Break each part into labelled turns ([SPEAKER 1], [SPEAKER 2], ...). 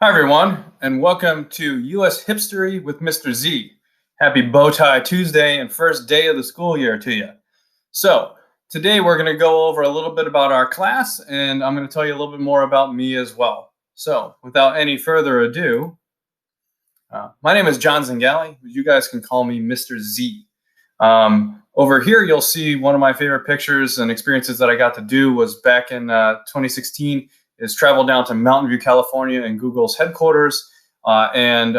[SPEAKER 1] Hi, everyone, and welcome to U.S. HiPstory with Mr. Z. Happy Bowtie Tuesday and first day of the school year to you. So, today we're going to go over a little bit about our class, and I'm going to tell you a little bit more about me as well. So, without any further ado, my name is John ZINGALE. You guys can call me Mr. Z. Over here, you'll see one of my favorite pictures and experiences that I got to do was back in 2016. Is travel down to Mountain View, California, and Google's headquarters, and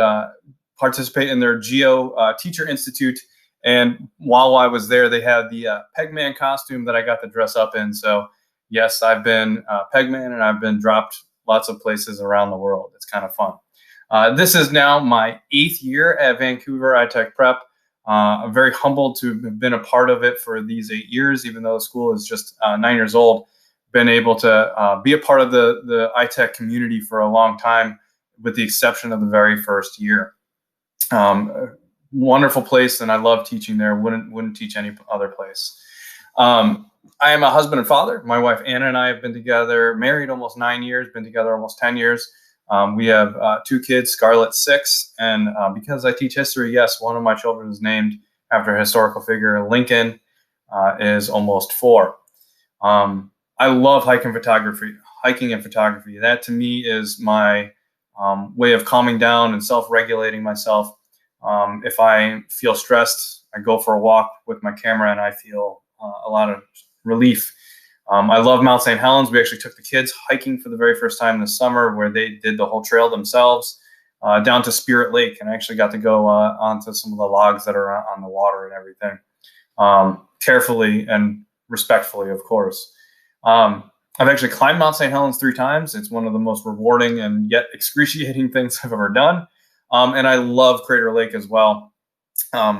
[SPEAKER 1] participate in their Geo Teacher Institute. And while I was there, they had the Pegman costume that I got to dress up in. So yes, I've been Pegman, and I've been dropped lots of places around the world. It's kind of fun. This is now my 8th year at Vancouver iTech Prep. I'm very humbled to have been a part of it for these 8 years, even though the school is just 9 years old. Been able to be a part of the iTech community for a long time, with the exception of the very first year. Wonderful place, and I love teaching there. Wouldn't teach any other place. I am a husband and father. My wife Anna and I have been together, married almost 9 years, been together almost 10 years. We have 2 kids, Scarlett 6, and because I teach history, yes, one of my children is named after a historical figure. Lincoln is almost 4. I love hiking and photography. That to me is my way of calming down and self-regulating myself. If I feel stressed, I go for a walk with my camera and I feel a lot of relief. I love Mount St. Helens. We actually took the kids hiking for the very first time this summer, where they did the whole trail themselves down to Spirit Lake, and I actually got to go onto some of the logs that are on the water and everything, carefully and respectfully, of course. I've actually climbed Mount St. Helens 3 times. It's one of the most rewarding and yet excruciating things I've ever done. And I love Crater Lake as well.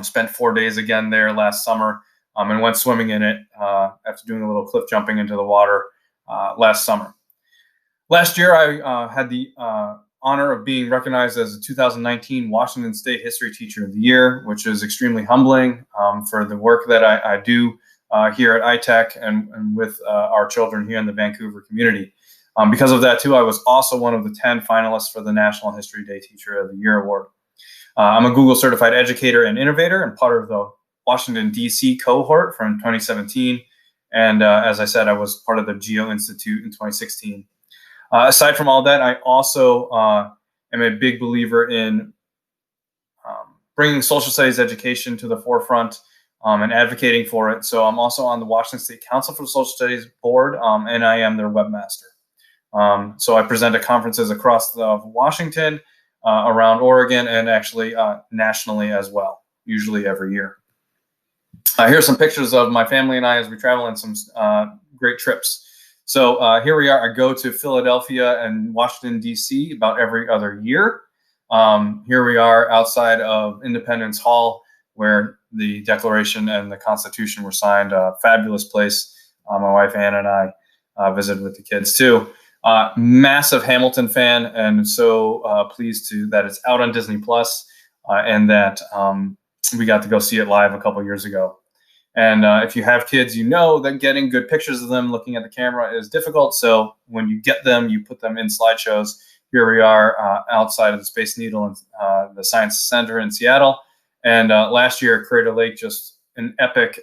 [SPEAKER 1] Spent 4 days again there last summer, and went swimming in it after doing a little cliff jumping into the water last summer. Last year, I had the honor of being recognized as the 2019 Washington State History Teacher of the Year, which is extremely humbling for the work that I do here at iTech and with our children here in the Vancouver community. Because of that, too, I was also one of the 10 finalists for the National History Day Teacher of the Year Award. I'm a Google Certified Educator and Innovator and part of the Washington, D.C. cohort from 2017. And as I said, I was part of the Geo Institute in 2016. Aside from all that, I also am a big believer in bringing social studies education to the forefront and advocating for it. So I'm also on the Washington State Council for the Social Studies Board, and I am their webmaster. So I present at conferences across Washington, around Oregon, and actually nationally as well, usually every year. Here's some pictures of my family and I as we travel in some great trips. So here we are. I go to Philadelphia and Washington, D.C. about every other year. Here we are outside of Independence Hall, where the Declaration and the Constitution were signed. A fabulous place. My wife Anna and I visited with the kids too. Massive Hamilton fan, and so pleased that it's out on Disney Plus, and that we got to go see it live a couple years ago. And if you have kids, you know that getting good pictures of them looking at the camera is difficult. So when you get them, you put them in slideshows. Here we are outside of the Space Needle and the Science Center in Seattle. And last year, Crater Lake, just an epic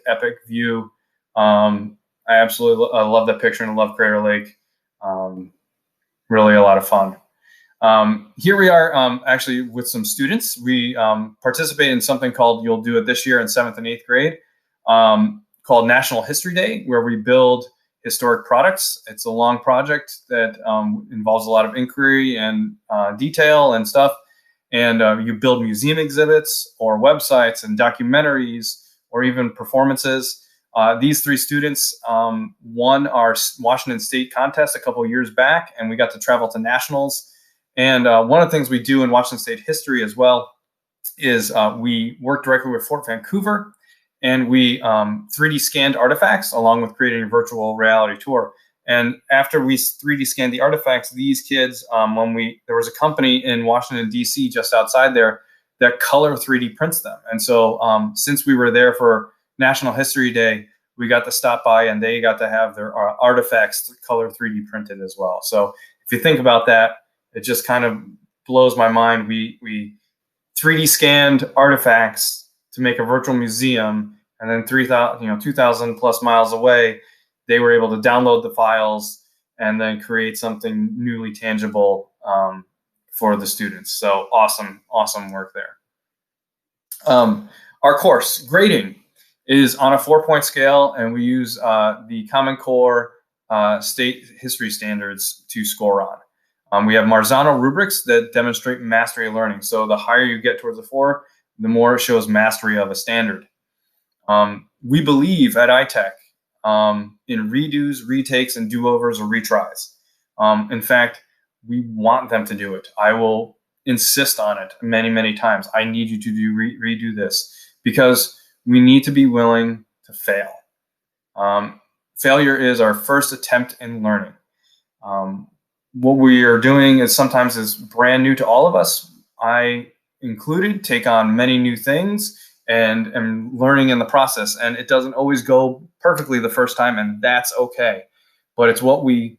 [SPEAKER 1] view. I absolutely love that picture and love Crater Lake. Really a lot of fun. Here we are actually with some students. We participate in something called, you'll do it this year in 7th and 8th grade, called National History Day, where we build historic products. It's a long project that involves a lot of inquiry and detail and stuff. And you build museum exhibits or websites and documentaries or even performances. These 3 students won our Washington State contest a couple years back, and we got to travel to nationals. And one of the things we do in Washington State history as well is we work directly with Fort Vancouver, and we 3D scanned artifacts along with creating a virtual reality tour. And after we 3D scanned the artifacts, these kids, there was a company in Washington, D.C., just outside there, that color 3D prints them. And so since we were there for National History Day, we got to stop by and they got to have their artifacts color 3D printed as well. So if you think about that, it just kind of blows my mind. We 3D scanned artifacts to make a virtual museum, and then 2,000 plus miles away, they were able to download the files and then create something newly tangible for the students. So awesome work there. Our course grading is on a 4-point scale, and we use the Common Core state history standards to score on. We have Marzano rubrics that demonstrate mastery of learning. So the higher you get towards a 4, the more it shows mastery of a standard. We believe at iTech in redos, retakes, and do-overs or retries. In fact, we want them to do it. I will insist on it many times. I need you to redo this, because we need to be willing to fail. Failure is our first attempt in learning. What we are doing is sometimes is brand new to all of us. I included take on many new things and am learning in the process. And it doesn't always go perfectly the first time, and that's okay. But it's what we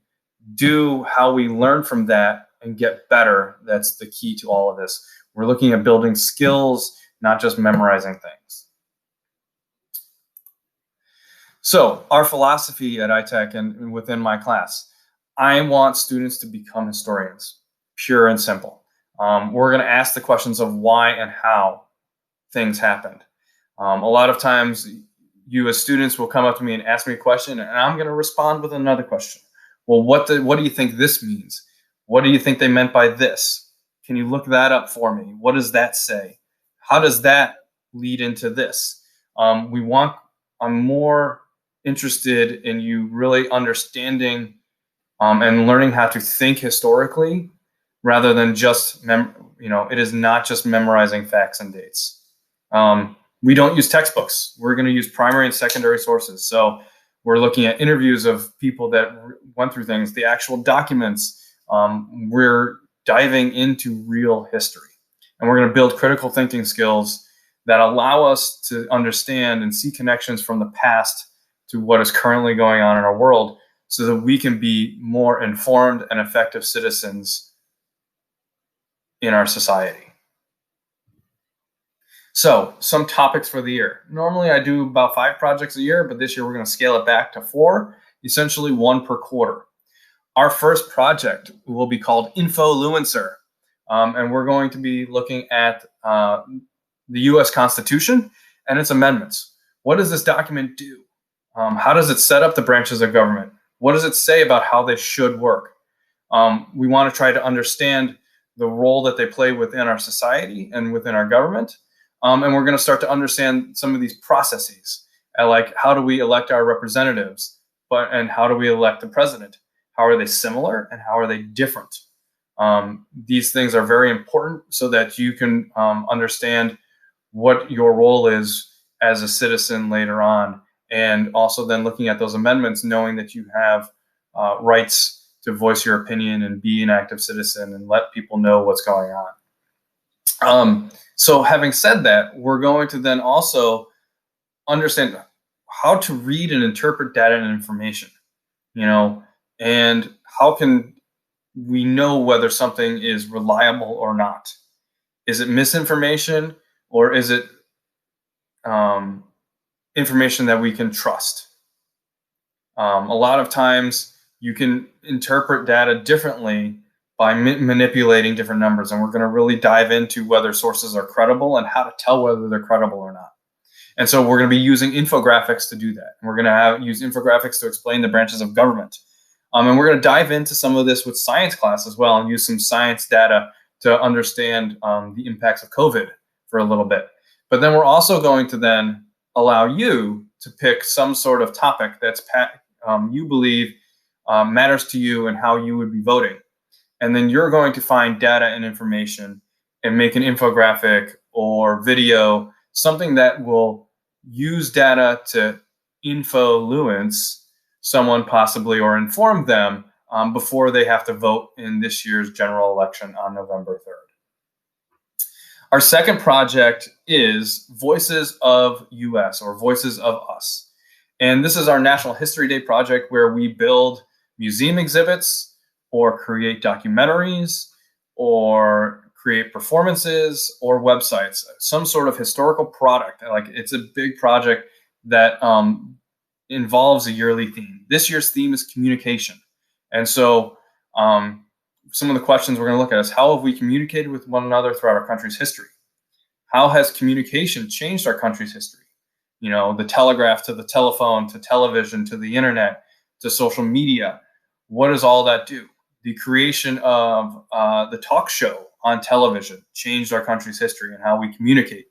[SPEAKER 1] do, how we learn from that and get better. That's the key to all of this. We're looking at building skills, not just memorizing things. So our philosophy at iTech and within my class, I want students to become historians, pure and simple. We're going to ask the questions of why and how things happened. A lot of times you as students will come up to me and ask me a question, and I'm going to respond with another question. Well, what do you think this means? What do you think they meant by this? Can you look that up for me? What does that say? How does that lead into this? I'm more interested in you really understanding and learning how to think historically, rather than just, it is not just memorizing facts and dates. We don't use textbooks. We're going to use primary and secondary sources. So we're looking at interviews of people that went through things, the actual documents. We're diving into real history, and we're going to build critical thinking skills that allow us to understand and see connections from the past to what is currently going on in our world, so that we can be more informed and effective citizens in our society. So some topics for the year. Normally I do about 5 projects a year, but this year we're going to scale it back to 4, essentially 1 per quarter. Our first project will be called Infoluencer, and we're going to be looking at the U.S. Constitution and its amendments. What does this document do? How does it set up the branches of government? What does it say about how they should work? We want to try to understand the role that they play within our society and within our government. And we're going to start to understand some of these processes, like how do we elect our representatives, and how do we elect the president? How are they similar and how are they different? These things are very important so that you can understand what your role is as a citizen later on. And also then looking at those amendments, knowing that you have rights to voice your opinion and be an active citizen and let people know what's going on. So having said that, we're going to then also understand how to read and interpret data and information, and how can we know whether something is reliable or not? Is it misinformation, or is it information that we can trust? A lot of times you can interpret data differently by manipulating different numbers, and we're going to really dive into whether sources are credible and how to tell whether they're credible or not. And so we're going to be using infographics to do that. And we're going to use infographics to explain the branches of government. And we're going to dive into some of this with science class as well, and use some science data to understand the impacts of COVID for a little bit. But then we're also going to then allow you to pick some sort of topic that's you believe matters to you and how you would be voting. And then you're going to find data and information and make an infographic or video, something that will use data to influence someone possibly, or inform them before they have to vote in this year's general election on November 3rd. Our second project is Voices of US, or Voices of Us. And this is our National History Day project, where we build museum exhibits or create documentaries or create performances or websites, some sort of historical product. Like, it's a big project that involves a yearly theme. This year's theme is communication. And so some of the questions we're going to look at is, how have we communicated with one another throughout our country's history? How has communication changed our country's history? You know, the telegraph to the telephone to television to the internet to social media. What does all that do? The creation of the talk show on television changed our country's history and how we communicate.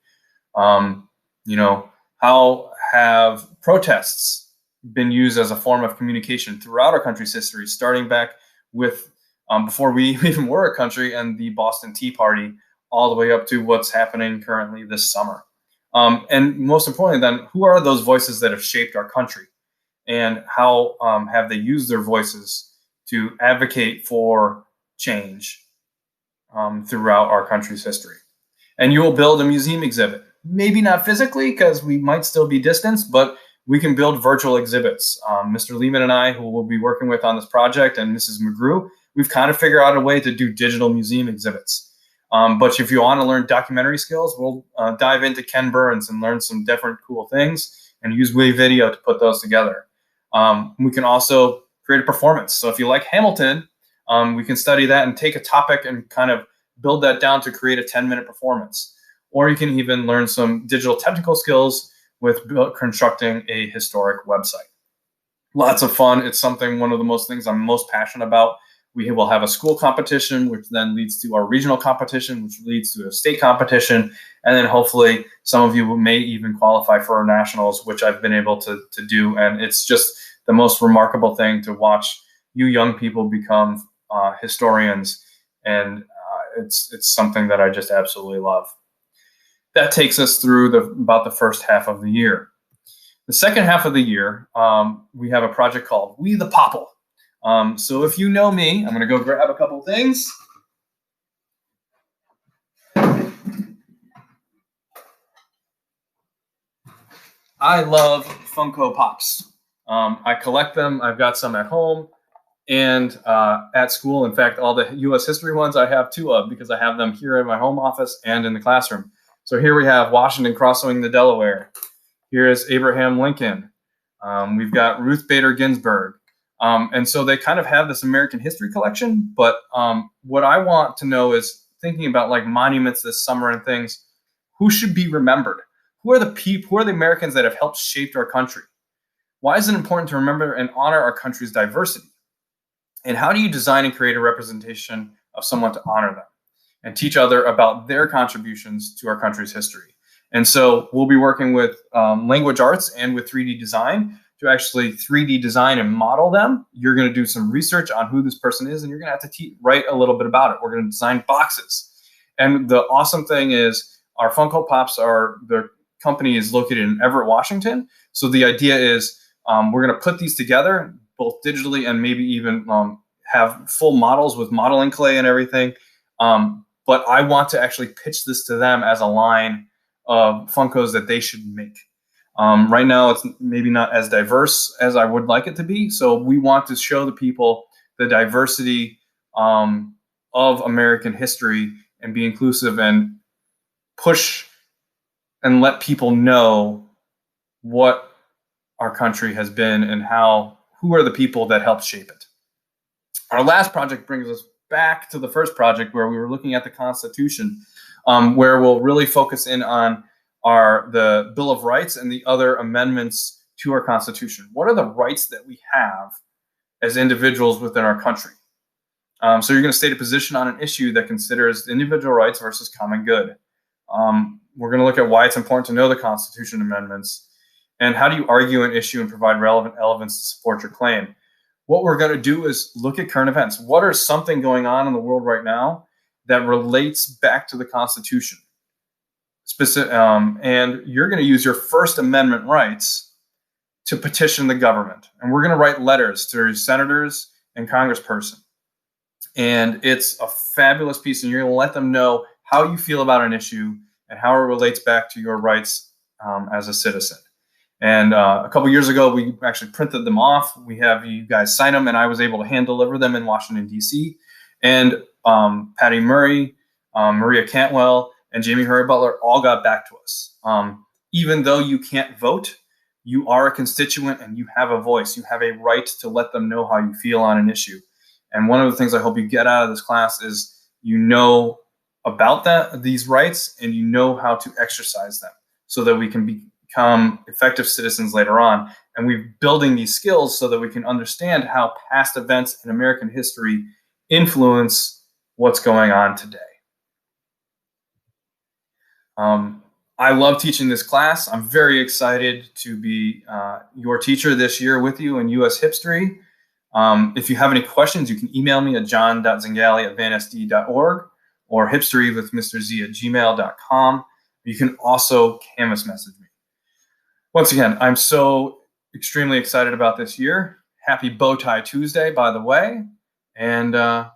[SPEAKER 1] You know, how have protests been used as a form of communication throughout our country's history, starting back with before we even were a country and the Boston Tea Party, all the way up to what's happening currently this summer. And most importantly, then, who are those voices that have shaped our country, and how have they used their voices to advocate for change throughout our country's history? And you will build a museum exhibit, maybe not physically because we might still be distanced, but we can build virtual exhibits. Mr. Lehman and I, who we'll be working with on this project, and Mrs. McGrew, we've kind of figured out a way to do digital museum exhibits. But if you want to learn documentary skills, we'll dive into Ken Burns and learn some different cool things and use Wave Video to put those together. We can also create a performance. So if you like Hamilton, we can study that and take a topic and kind of build that down to create a 10-minute performance. Or you can even learn some digital technical skills with constructing a historic website. Lots of fun. It's one of the most things I'm most passionate about. We will have a school competition, which then leads to our regional competition, which leads to a state competition. And then hopefully some of you may even qualify for our nationals, which I've been able to do. And it's just the most remarkable thing to watch you young people become historians. And it's something that I just absolutely love. That takes us through about the first half of the year. The second half of the year, we have a project called We the Popple. So if you know me, I'm going to go grab a couple things. I love Funko Pops. I collect them. I've got some at home and at school. In fact, all the U.S. history ones I have two of, because I have them here in my home office and in the classroom. So here we have Washington crossing the Delaware. Here is Abraham Lincoln. We've got Ruth Bader Ginsburg. And so they kind of have this American history collection. But what I want to know is, thinking about like monuments this summer and things, who should be remembered? Who are the people? Who are the Americans that have helped shape our country? Why is it important to remember and honor our country's diversity? And how do you design and create a representation of someone to honor them and teach others about their contributions to our country's history? And so we'll be working with language arts and with 3D design to actually 3D design and model them. You're going to do some research on who this person is, and you're going to have to write a little bit about it. We're going to design boxes. And the awesome thing is, our Funko Pops the company is located in Everett, Washington. So the idea is we're going to put these together, both digitally and maybe even have full models with modeling clay and everything. But I want to actually pitch this to them as a line of Funkos that they should make. Right now, it's maybe not as diverse as I would like it to be. So we want to show the people the diversity of American history and be inclusive and push and let people know what our country has been and who are the people that helped shape it. Our last project brings us back to the first project where we were looking at the Constitution, where we'll really focus in on the Bill of Rights and the other amendments to our Constitution. What are the rights that we have as individuals within our country? So you're going to state a position on an issue that considers individual rights versus common good. We're going to look at why it's important to know the Constitution amendments, and how do you argue an issue and provide relevant elements to support your claim. What we're going to do is look at current events. What are something going on in the world right now that relates back to the Constitution? And you're going to use your First Amendment rights to petition the government. And we're going to write letters to senators and congressperson. And it's a fabulous piece, and you're going to let them know how you feel about an issue and how it relates back to your rights as a citizen. And a couple years ago, we actually printed them off. We have you guys sign them, and I was able to hand deliver them in Washington, D.C. And Patty Murray, Maria Cantwell, and Jamie Hurry Butler all got back to us. Even though you can't vote, you are a constituent and you have a voice. You have a right to let them know how you feel on an issue. And one of the things I hope you get out of this class is you know about these rights and you know how to exercise them so that we can become effective citizens later on. And we're building these skills so that we can understand how past events in American history influence what's going on today. I love teaching this class. I'm very excited to be your teacher this year with you in US HiPstory. If you have any questions, you can email me at john.zingale@vansd.org or hipstory@gmail.com. You can also Canvas message me. Once again, I'm so extremely excited about this year. Happy Bow Tie Tuesday, by the way. And I'll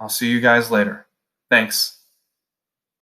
[SPEAKER 1] see you guys later. Thanks.